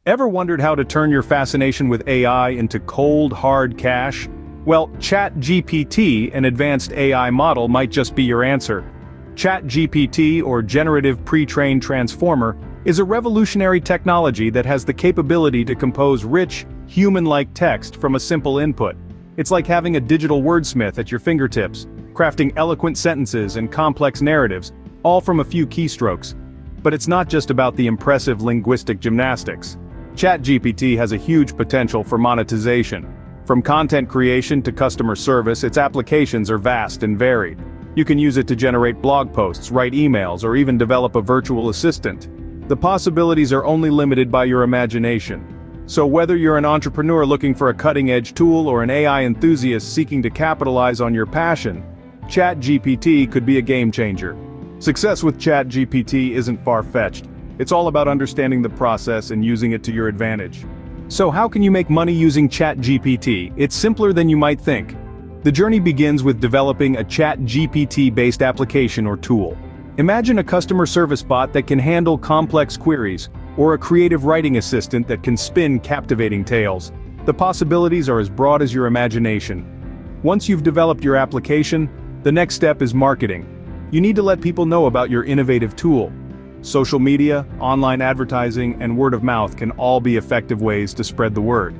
Ever wondered how to turn your fascination with AI into cold, hard cash? Well, ChatGPT, an advanced AI model, might just be your answer. ChatGPT, or Generative Pre-trained Transformer, is a revolutionary technology that has the capability to compose rich, human-like text from a simple input. It's like having a digital wordsmith at your fingertips, crafting eloquent sentences and complex narratives, all from a few keystrokes. But it's not just about the impressive linguistic gymnastics. ChatGPT has a huge potential for monetization. From content creation to customer service, its applications are vast and varied. You can use it to generate blog posts, write emails, or even develop a virtual assistant. The possibilities are only limited by your imagination. So whether you're an entrepreneur looking for a cutting-edge tool or an AI enthusiast seeking to capitalize on your passion, ChatGPT could be a game changer. Success with ChatGPT isn't far-fetched. It's all about understanding the process and using it to your advantage. So how can you make money using ChatGPT? It's simpler than you might think. The journey begins with developing a ChatGPT-based application or tool. Imagine a customer service bot that can handle complex queries, or a creative writing assistant that can spin captivating tales. The possibilities are as broad as your imagination. Once you've developed your application, the next step is marketing. You need to let people know about your innovative tool. Social media, online advertising, and word of mouth can all be effective ways to spread the word.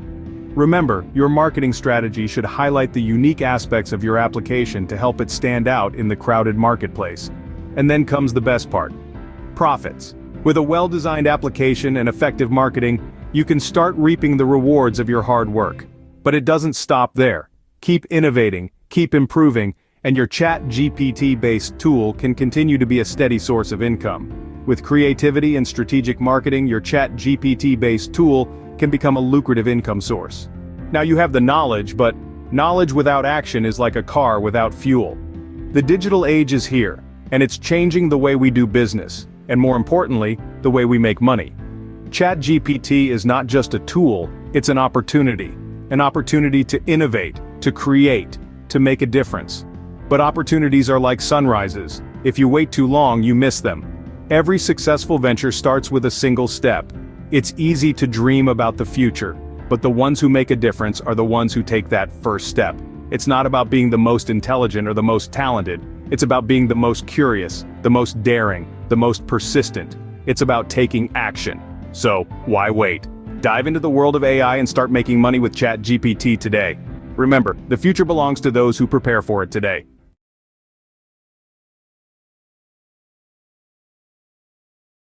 Remember, your marketing strategy should highlight the unique aspects of your application to help it stand out in the crowded marketplace. And then comes the best part: profits. With a well-designed application and effective marketing, you can start reaping the rewards of your hard work. But it doesn't stop there. Keep innovating, keep improving, and your ChatGPT-based tool can continue to be a steady source of income. With creativity and strategic marketing, your ChatGPT-based tool can become a lucrative income source. Now you have the knowledge, but knowledge without action is like a car without fuel. The digital age is here, and it's changing the way we do business, and more importantly, the way we make money. ChatGPT is not just a tool, it's an opportunity to innovate, to create, to make a difference. But opportunities are like sunrises. If you wait too long, you miss them. Every successful venture starts with a single step. It's easy to dream about the future, but the ones who make a difference are the ones who take that first step. It's not about being the most intelligent or the most talented. It's about being the most curious, the most daring, the most persistent. It's about taking action. So, why wait? Dive into the world of AI and start making money with ChatGPT today. Remember, the future belongs to those who prepare for it today.